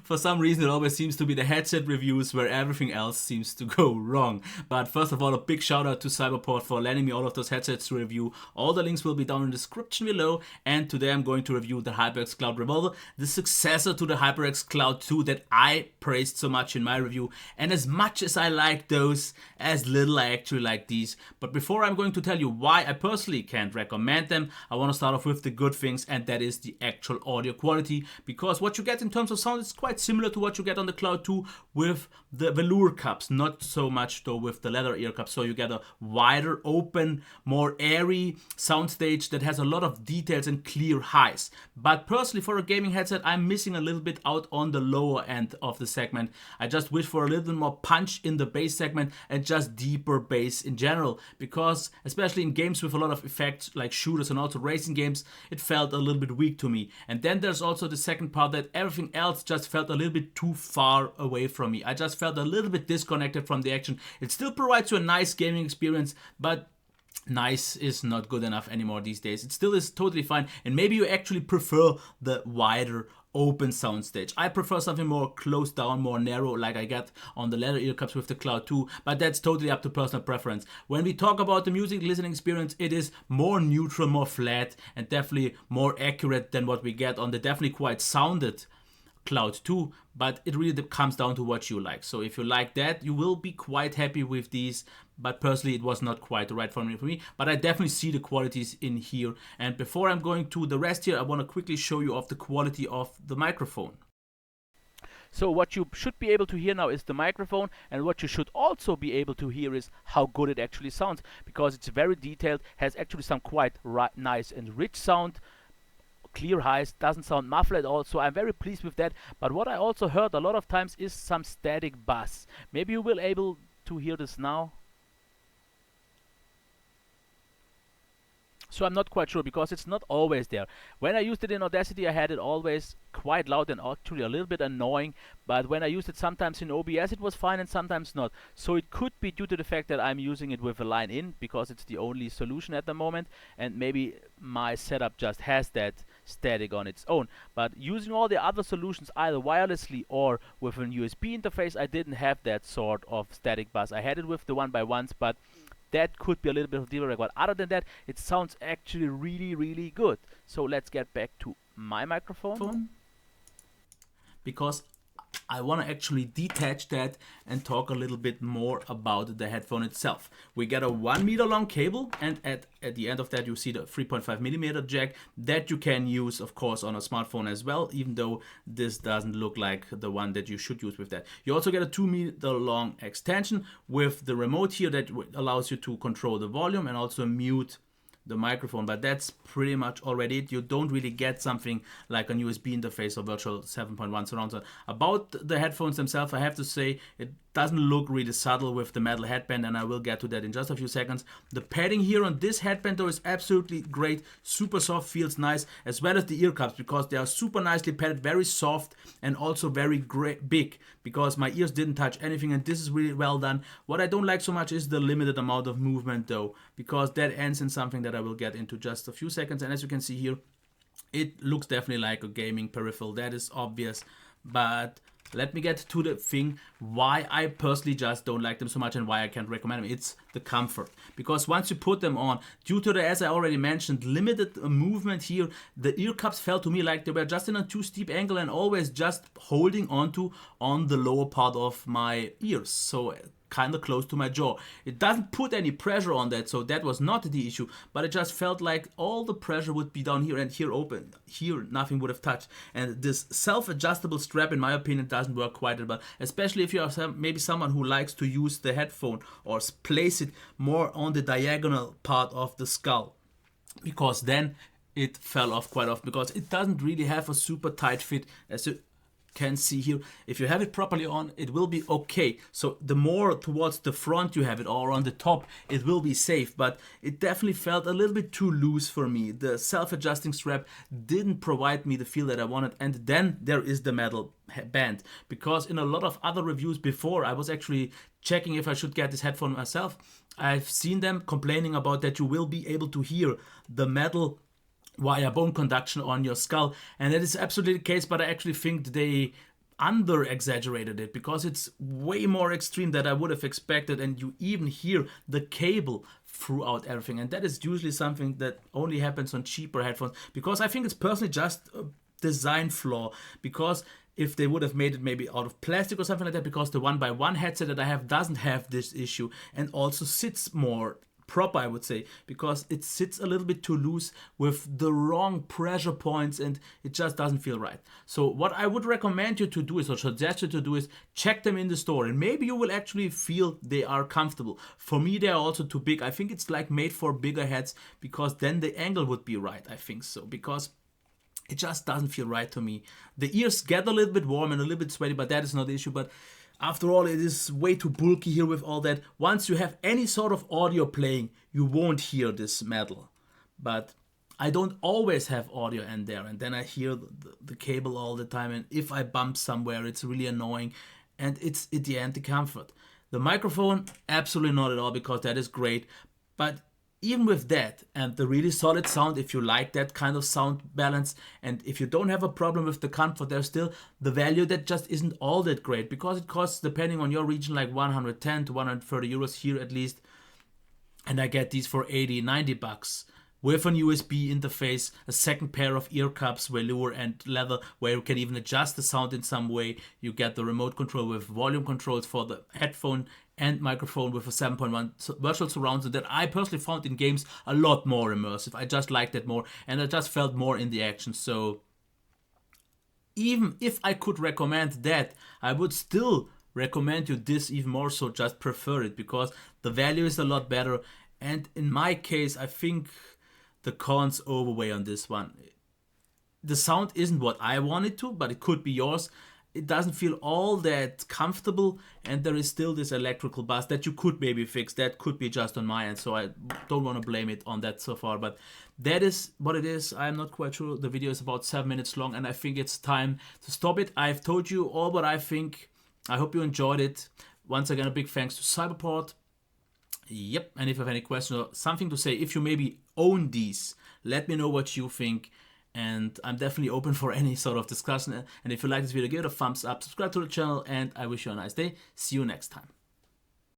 For some reason, it always seems to be the headset reviews where everything else seems to go wrong. But first of all, a big shout out to Cyberport for lending me all of those headsets to review. All the links will be down in the description below. And today I'm going to review the HyperX Cloud Revolver, the successor to the HyperX Cloud 2 that I praised so much in my review. And as much as I like those, as little I actually like these. But before I'm going to tell you why I personally can't recommend them, I want to start off with the good things, and that is the actual audio quality. Because what you get in terms of sound is quite similar to what you get on the Cloud 2 with the velour cups, not so much though with the leather ear cups. So you get a wider, open, more airy soundstage that has a lot of details and clear highs. But personally, for a gaming headset, I'm missing a little bit out on the lower end of the segment. I just wish for a little bit more punch in the bass segment and just deeper bass in general, because especially in games with a lot of effects like shooters and also racing games, it felt a little bit weak to me. And then there's also the second part that everything else just felt a little bit too far away from me. I just felt a little bit disconnected from the action. It still provides you a nice gaming experience, but nice is not good enough anymore these days. It still is totally fine, and maybe you actually prefer the wider open soundstage. I prefer something more closed down, more narrow, like I get on the leather ear cups with the Cloud 2, but that's totally up to personal preference. When we talk about the music listening experience, it is more neutral, more flat, and definitely more accurate than what we get on the definitely quite sounded Cloud 2, but it really comes down to what you like. So if you like that, you will be quite happy with these, but personally it was not quite the right for me, but I definitely see the qualities in here. And before I'm going to the rest here, I want to quickly show you off the quality of the microphone. So what you should be able to hear now is the microphone, and what you should also be able to hear is how good it actually sounds, because it's very detailed, has actually some quite nice and rich sound, clear highs, doesn't sound muffled at all, so I'm very pleased with that. But what I also heard a lot of times is some static bass. Maybe you will able to hear this now. So I'm not quite sure, because it's not always there. When I used it in Audacity, I had it always quite loud and actually a little bit annoying, but when I used it sometimes in OBS it was fine and sometimes not. So it could be due to the fact that I'm using it with a line in, because it's the only solution at the moment, and maybe my setup just has that static on its own. But using all the other solutions, either wirelessly or with an USB interface, I didn't have that sort of static buzz. I had it with the 1x1s, but that could be a little bit of deal, but other than that, it sounds actually really, really good. So let's get back to my microphone. Because I want to actually detach that and talk a little bit more about the headphone itself. We get a 1 meter long cable, and at the end of that you see the 3.5mm jack that you can use, of course, on a smartphone as well, even though this doesn't look like the one that you should use with that. You also get a 2 meter long extension with the remote here that allows you to control the volume and also mute the microphone, but that's pretty much already it. You don't really get something like an USB interface or virtual 7.1 surround sound. About the headphones themselves, I have to say it doesn't look really subtle with the metal headband, and I will get to that in just a few seconds. The padding here on this headband though is absolutely great, super soft, feels nice, as well as the ear cups, because they are super nicely padded, very soft and also very big, because my ears didn't touch anything, and this is really well done. What I don't like so much is the limited amount of movement though, because that ends in something that I will get into just a few seconds. And as you can see here, it looks definitely like a gaming peripheral, that is obvious. But let me get to the thing why I personally just don't like them so much and why I can't recommend them. It's the comfort. Because once you put them on, due to the, as I already mentioned, limited movement here, the ear cups felt to me like they were just in a too steep angle and always just holding onto on the lower part of my ears. So kind of close to my jaw. It doesn't put any pressure on that, so that was not the issue, but it just felt like all the pressure would be down here, and here open. Here nothing would have touched. And this self-adjustable strap, in my opinion, doesn't work quite well, especially if you are maybe someone who likes to use the headphone or place it more on the diagonal part of the skull, because then it fell off quite often, because it doesn't really have a super tight fit. As you can see here, if you have it properly on, it will be okay. So the more towards the front you have it, or on the top, it will be safe, but it definitely felt a little bit too loose for me. The self-adjusting strap didn't provide me the feel that I wanted. And then there is the metal band, because in a lot of other reviews before, I was actually checking if I should get this headphone myself. I've seen them complaining about that you will be able to hear the metal via bone conduction on your skull, and that is absolutely the case, but I actually think they under exaggerated it because it's way more extreme than I would have expected, and you even hear the cable throughout everything, and that is usually something that only happens on cheaper headphones, because I think it's personally just a design flaw, because if they would have made it maybe out of plastic or something like that, because the 1x1 headset that I have doesn't have this issue and also sits more proper, I would say, because it sits a little bit too loose with the wrong pressure points and it just doesn't feel right. So what I would recommend you to do is, or suggest you to do, is check them in the store, and maybe you will actually feel they are comfortable. For me, they are also too big. I think it's like made for bigger heads, because then the angle would be right. I think so, because it just doesn't feel right to me. The ears get a little bit warm and a little bit sweaty, but that is not the issue. But after all, it is way too bulky here with all that. Once you have any sort of audio playing, you won't hear this metal. But I don't always have audio in there, and then I hear the cable all the time, and if I bump somewhere, it's really annoying, and it's at the anti-comfort. The microphone, absolutely not at all, because that is great. But even with that and the really solid sound, if you like that kind of sound balance, and if you don't have a problem with the comfort, there's still the value that just isn't all that great, because it costs, depending on your region, like 110 to 130 euros here at least, and I get these for 80, 90 bucks with an USB interface, a second pair of ear cups, velour and leather, where you can even adjust the sound in some way. You get the remote control with volume controls for the headphone and microphone with a 7.1 virtual surround, that I personally found in games a lot more immersive. I just liked it more, and I just felt more in the action. So even if I could recommend that, I would still recommend you this even more, so just prefer it, because the value is a lot better. And in my case, I think the cons overweigh on this one. The sound isn't what I want it to, but it could be yours. It doesn't feel all that comfortable, and there is still this electrical buzz that you could maybe fix. That could be just on my end, so I don't want to blame it on that so far, but that is what it is. I'm not quite sure. The video is about 7 minutes long, and I think it's time to stop it. I've told you all what I think. I hope you enjoyed it. Once again, a big thanks to Cyberport. Yep, and if you have any questions or something to say, if you maybe own these, let me know what you think. And I'm definitely open for any sort of discussion. And if you like this video, give it a thumbs up, subscribe to the channel, and I wish you a nice day. See you next time.